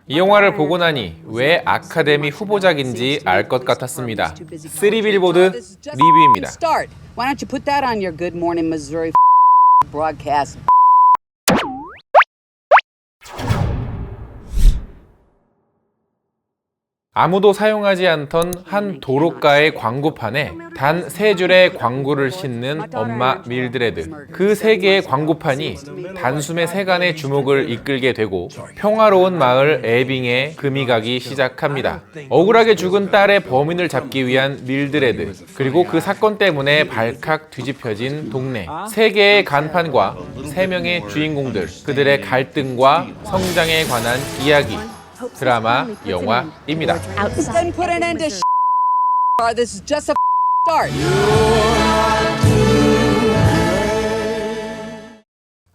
이 영화를 보고 나니 왜 아카데미 후보작인지 알 것 같았습니다. 3빌보드 리뷰입니다. Why don't you put that on your Good Morning Missouri broadcast? 아무도 사용하지 않던 한 도로가의 광고판에 단 3줄의 광고를 싣는 엄마 밀드레드. 그 3개의 광고판이 단숨에 세간의 주목을 이끌게 되고 평화로운 마을 에빙에 금이 가기 시작합니다. 억울하게 죽은 딸의 범인을 잡기 위한 밀드레드, 그리고 그 사건 때문에 발칵 뒤집혀진 동네. 3개의 간판과 3명의 주인공들, 그들의 갈등과 성장에 관한 이야기. 드라마, 영화입니다. Then put an end to This is just a start.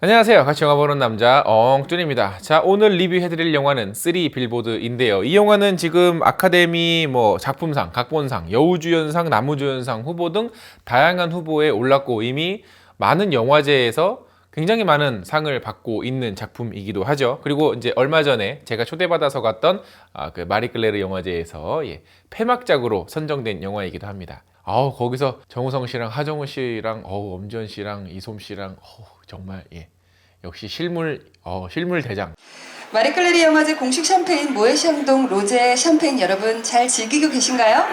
안녕하세요. 같이 영화 보는 남자 엉준입니다. 자, 오늘 리뷰해드릴 영화는 3빌보드인데요. 이 영화는 지금 아카데미 작품상, 각본상, 여우주연상, 남우주연상 후보 등 다양한 후보에 올랐고 이미 많은 영화제에서 굉장히 많은 상을 받고 있는 작품이기도 하죠. 그리고 이제 얼마 전에 제가 초대받아서 갔던 그 마리클레르 영화제에서 폐막작으로 선정된 영화이기도 합니다. 거기서 정우성 씨랑 하정우 씨랑 엄지원 씨랑 이솜 씨랑 정말 역시 실물 대장. 마리클레르 영화제 공식 샴페인 모에샹동 로제 샴페인 여러분 잘 즐기고 계신가요?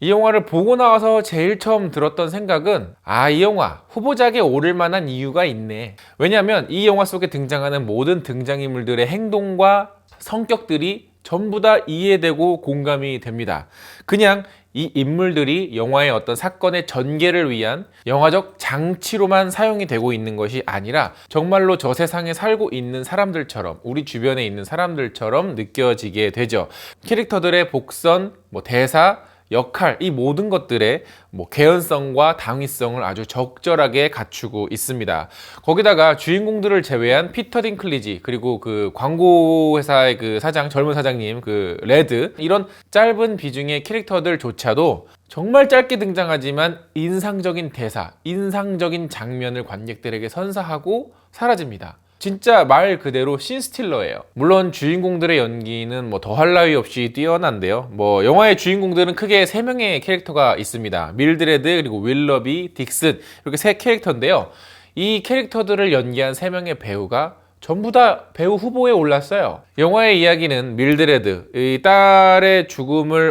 이 영화를 보고 나와서 제일 처음 들었던 생각은 이 영화 후보작에 오를 만한 이유가 있네. 왜냐하면 이 영화 속에 등장하는 모든 등장인물들의 행동과 성격들이 전부 다 이해되고 공감이 됩니다. 그냥 이 인물들이 영화의 어떤 사건의 전개를 위한 영화적 장치로만 사용이 되고 있는 것이 아니라 정말로 저 세상에 살고 있는 사람들처럼, 우리 주변에 있는 사람들처럼 느껴지게 되죠. 캐릭터들의 복선, 대사, 역할, 이 모든 것들의 개연성과 당위성을 아주 적절하게 갖추고 있습니다. 거기다가 주인공들을 제외한 피터 딩클리지, 그리고 그 광고회사의 그 사장, 젊은 사장님, 그 레드, 이런 짧은 비중의 캐릭터들조차도 정말 짧게 등장하지만 인상적인 대사, 인상적인 장면을 관객들에게 선사하고 사라집니다. 진짜 말 그대로 씬스틸러예요. 물론 주인공들의 연기는 더할 나위 없이 뛰어난데요. 영화의 주인공들은 크게 3명의 캐릭터가 있습니다. 밀드레드, 그리고 윌러비, 딕슨, 이렇게 3캐릭터인데요. 이 캐릭터들을 연기한 3명의 배우가 전부 다 배우 후보에 올랐어요. 영화의 이야기는 밀드레드, 이 딸의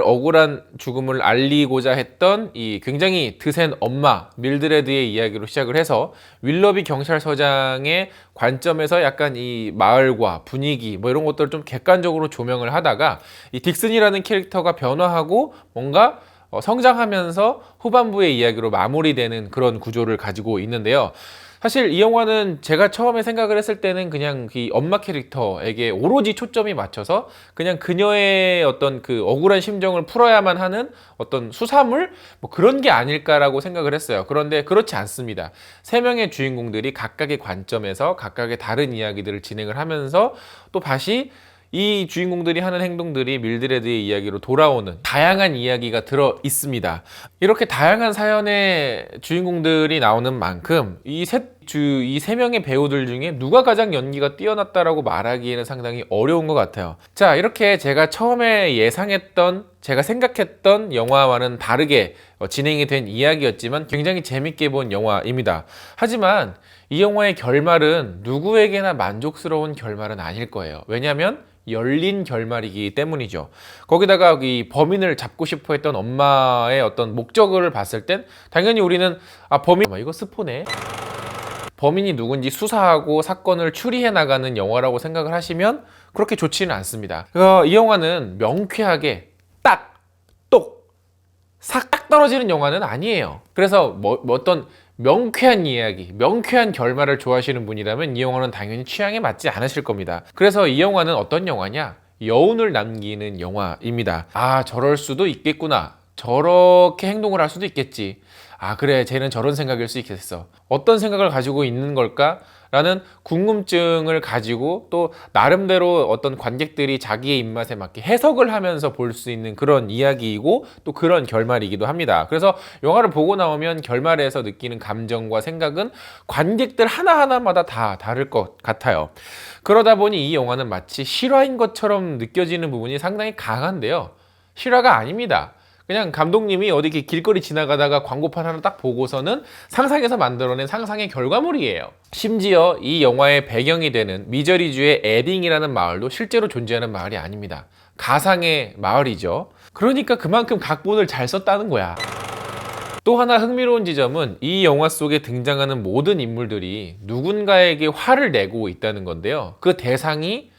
억울한 죽음을 알리고자 했던 이 굉장히 드센 엄마 밀드레드의 이야기로 시작을 해서 윌러비 경찰서장의 관점에서 약간 이 마을과 분위기 이런 것들을 좀 객관적으로 조명을 하다가 이 딕슨이라는 캐릭터가 변화하고 뭔가 성장하면서 후반부의 이야기로 마무리되는 그런 구조를 가지고 있는데요. 사실 이 영화는 제가 처음에 생각을 했을 때는 그냥 이 엄마 캐릭터에게 오로지 초점이 맞춰서 그냥 그녀의 어떤 그 억울한 심정을 풀어야만 하는 어떤 수사물? 그런 게 아닐까라고 생각을 했어요. 그런데 그렇지 않습니다. 3명의 주인공들이 각각의 관점에서 각각의 다른 이야기들을 진행을 하면서 또 다시 이 주인공들이 하는 행동들이 밀드레드의 이야기로 돌아오는 다양한 이야기가 들어 있습니다. 이렇게 다양한 사연의 주인공들이 나오는 만큼 이 3명의 배우들 중에 누가 가장 연기가 뛰어났다라고 말하기에는 상당히 어려운 것 같아요. 자, 이렇게 제가 처음에 제가 생각했던 영화와는 다르게 진행이 된 이야기였지만 굉장히 재밌게 본 영화입니다. 하지만 이 영화의 결말은 누구에게나 만족스러운 결말은 아닐 거예요. 왜냐하면 열린 결말이기 때문이죠. 거기다가 이 범인을 잡고 싶어 했던 엄마의 어떤 목적을 봤을 땐 당연히 우리는 이거 스포네. 범인이 누군지 수사하고 사건을 추리해 나가는 영화라고 생각을 하시면 그렇게 좋지는 않습니다. 이 영화는 명쾌하게 싹 떨어지는 영화는 아니에요. 그래서 어떤 명쾌한 이야기, 명쾌한 결말을 좋아하시는 분이라면 이 영화는 당연히 취향에 맞지 않으실 겁니다. 그래서 이 영화는 어떤 영화냐? 여운을 남기는 영화입니다. 저럴 수도 있겠구나. 저렇게 행동을 할 수도 있겠지. 그래, 쟤는 저런 생각일 수 있겠어. 어떤 생각을 가지고 있는 걸까? 라는 궁금증을 가지고 또 나름대로 어떤 관객들이 자기의 입맛에 맞게 해석을 하면서 볼 수 있는 그런 이야기이고 또 그런 결말이기도 합니다. 그래서 영화를 보고 나오면 결말에서 느끼는 감정과 생각은 관객들 하나하나마다 다 다를 것 같아요. 그러다 보니 이 영화는 마치 실화인 것처럼 느껴지는 부분이 상당히 강한데요. 실화가 아닙니다. 그냥 감독님이 어디 이렇게 길거리 지나가다가 광고판 하나 딱 보고서는 상상해서 만들어낸 상상의 결과물이에요. 심지어 이 영화의 배경이 되는 미저리주의 에딩이라는 마을도 실제로 존재하는 마을이 아닙니다. 가상의 마을이죠. 그러니까 그만큼 각본을 잘 썼다는 거야. 또 하나 흥미로운 지점은 이 영화 속에 등장하는 모든 인물들이 누군가에게 화를 내고 있다는 건데요. 그 대상이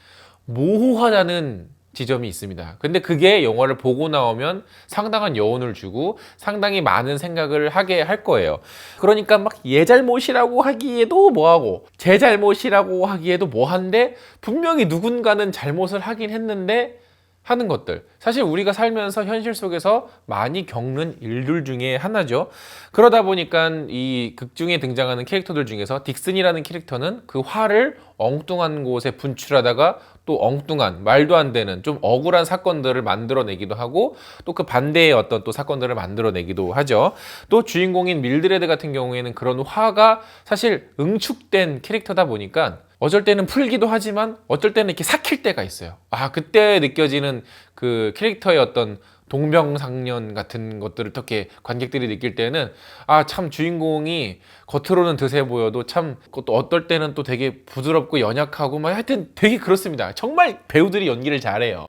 모호하다는 지점이 있습니다. 근데 그게 영화를 보고 나오면 상당한 여운을 주고 상당히 많은 생각을 하게 할 거예요. 그러니까 막 얘 잘못이라고 하기에도 뭐하고 제 잘못이라고 하기에도 뭐한데 분명히 누군가는 잘못을 하긴 했는데 하는 것들. 사실 우리가 살면서 현실 속에서 많이 겪는 일들 중에 하나죠. 그러다 보니까 이 극 중에 등장하는 캐릭터들 중에서 딕슨이라는 캐릭터는 그 화를 엉뚱한 곳에 분출하다가 또 엉뚱한 말도 안 되는 좀 억울한 사건들을 만들어내기도 하고 또 그 반대의 어떤 또 사건들을 만들어내기도 하죠. 또 주인공인 밀드레드 같은 경우에는 그런 화가 사실 응축된 캐릭터다 보니까 어쩔 때는 풀기도 하지만 어쩔 때는 이렇게 삭힐 때가 있어요. 아, 그때 느껴지는 그 캐릭터의 어떤 동병상련 같은 것들을 어떻게 관객들이 느낄 때는 아, 참 주인공이 겉으로는 드세 보여도 참 또 어떨 때는 또 되게 부드럽고 연약하고 막 하여튼 되게 그렇습니다. 정말 배우들이 연기를 잘해요.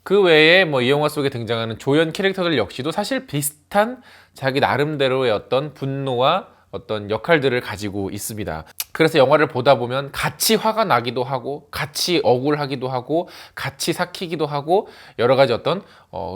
그 외에 뭐 이 영화 속에 등장하는 조연 캐릭터들 역시도 사실 비슷한 자기 나름대로의 어떤 분노와 어떤 역할들을 가지고 있습니다. 그래서 영화를 보다 보면 같이 화가 나기도 하고 같이 억울하기도 하고 같이 삭히기도 하고 여러 가지 어떤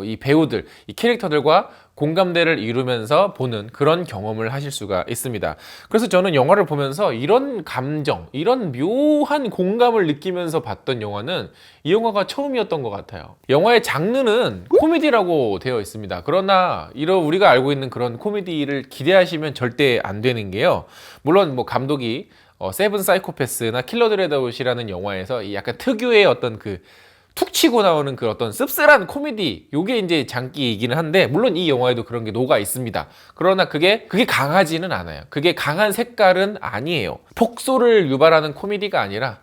이 배우들, 이 캐릭터들과 공감대를 이루면서 보는 그런 경험을 하실 수가 있습니다. 그래서 저는 영화를 보면서 이런 감정, 이런 묘한 공감을 느끼면서 봤던 영화는 이 영화가 처음이었던 것 같아요. 영화의 장르는 코미디라고 되어 있습니다. 그러나 이런 우리가 알고 있는 그런 코미디를 기대하시면 절대 안 되는 게요. 물론 뭐 감독이 세븐 사이코패스나 킬러 드레드아웃이라는 영화에서 이 약간 특유의 어떤 그 툭 치고 나오는 그 어떤 씁쓸한 코미디, 요게 이제 장기이기는 한데 물론 이 영화에도 그런 게 녹아 있습니다. 그러나 그게 강하지는 않아요. 그게 강한 색깔은 아니에요. 폭소를 유발하는 코미디가 아니라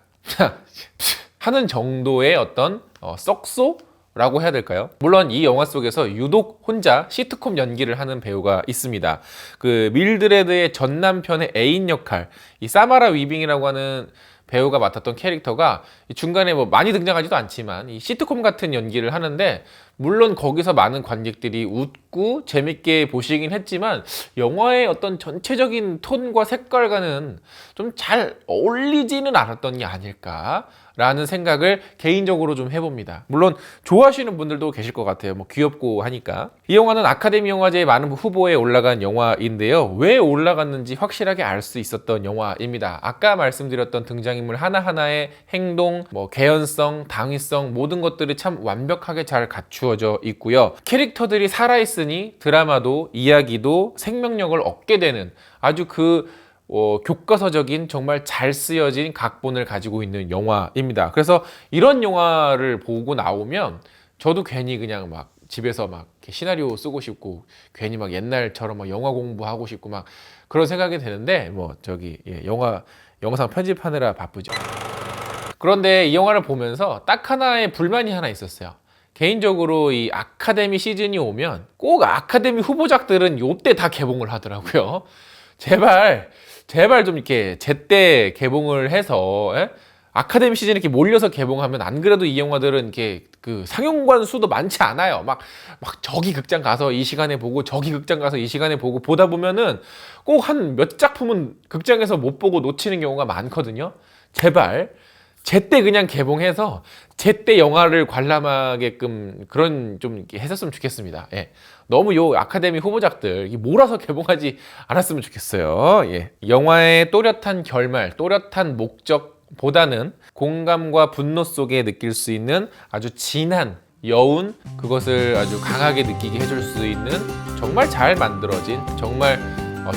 하는 정도의 어떤 썩소? 라고 해야 될까요? 물론 이 영화 속에서 유독 혼자 시트콤 연기를 하는 배우가 있습니다. 그 밀드레드의 전 남편의 애인 역할, 이 사마라 위빙이라고 하는 배우가 맡았던 캐릭터가 중간에 뭐 많이 등장하지도 않지만 이 시트콤 같은 연기를 하는데 물론 거기서 많은 관객들이 웃고 재밌게 보시긴 했지만 영화의 어떤 전체적인 톤과 색깔과는 좀 잘 어울리지는 않았던 게 아닐까라는 생각을 개인적으로 좀 해봅니다. 물론 좋아하시는 분들도 계실 것 같아요. 뭐 귀엽고 하니까. 이 영화는 아카데미 영화제에 많은 후보에 올라간 영화인데요. 왜 올라갔는지 확실하게 알 수 있었던 영화입니다. 아까 말씀드렸던 등장인물 하나하나의 행동, 뭐 개연성, 당위성 모든 것들이 참 완벽하게 잘 갖추어져 있고요. 캐릭터들이 살아있으니 드라마도 이야기도 생명력을 얻게 되는 아주 교과서적인 정말 잘 쓰여진 각본을 가지고 있는 영화입니다. 그래서 이런 영화를 보고 나오면 저도 괜히 그냥 막 집에서 막 이렇게 시나리오 쓰고 싶고 괜히 막 옛날처럼 막 영화 공부하고 싶고 막 그런 생각이 드는데 뭐 영상 편집하느라 바쁘죠. 그런데 이 영화를 보면서 딱 하나의 불만이 하나 있었어요. 개인적으로 이 아카데미 시즌이 오면 꼭 아카데미 후보작들은 요때 다 개봉을 하더라고요. 제발 좀 이렇게 제때 개봉을 해서 아카데미 시즌에 이렇게 몰려서 개봉하면 안 그래도 이 영화들은 이렇게 그 상영관 수도 많지 않아요. 막 저기 극장 가서 이 시간에 보고 저기 극장 가서 이 시간에 보고 보다 보면은 꼭 한 몇 작품은 극장에서 못 보고 놓치는 경우가 많거든요. 제발 제때 그냥 개봉해서 제때 영화를 관람하게끔 그런 좀 했었으면 좋겠습니다. 예. 너무 요 아카데미 후보작들 몰아서 개봉하지 않았으면 좋겠어요. 예. 영화의 또렷한 결말, 또렷한 목적보다는 공감과 분노 속에 느낄 수 있는 아주 진한 여운, 그것을 아주 강하게 느끼게 해줄 수 있는 정말 잘 만들어진 정말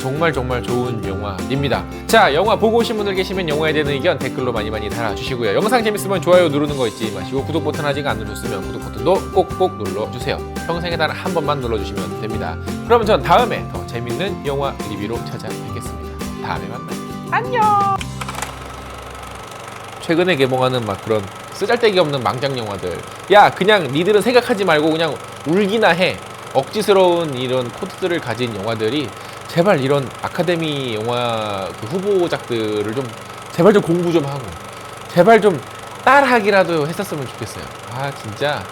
정말 좋은 영화입니다. 자, 영화 보고 오신 분들 계시면 영화에 대한 의견 댓글로 많이 달아주시고요. 영상 재밌으면 좋아요 누르는 거 잊지 마시고 구독 버튼 아직 안 눌러주셨으면 구독 버튼도 꼭꼭 눌러주세요. 평생에 단 한 번만 눌러주시면 됩니다. 그러면 전 다음에 더 재밌는 영화 리뷰로 찾아뵙겠습니다. 다음에 만나요. 안녕. 최근에 개봉하는 막 그런 쓰잘데기 없는 망작 영화들, 야 그냥 니들은 생각하지 말고 그냥 울기나 해. 억지스러운 이런 코드들을 가진 영화들이 제발 이런 아카데미 영화 그 후보작들을 좀 제발 좀 공부 좀 하고 제발 좀 따라하기라도 했었으면 좋겠어요. 아 진짜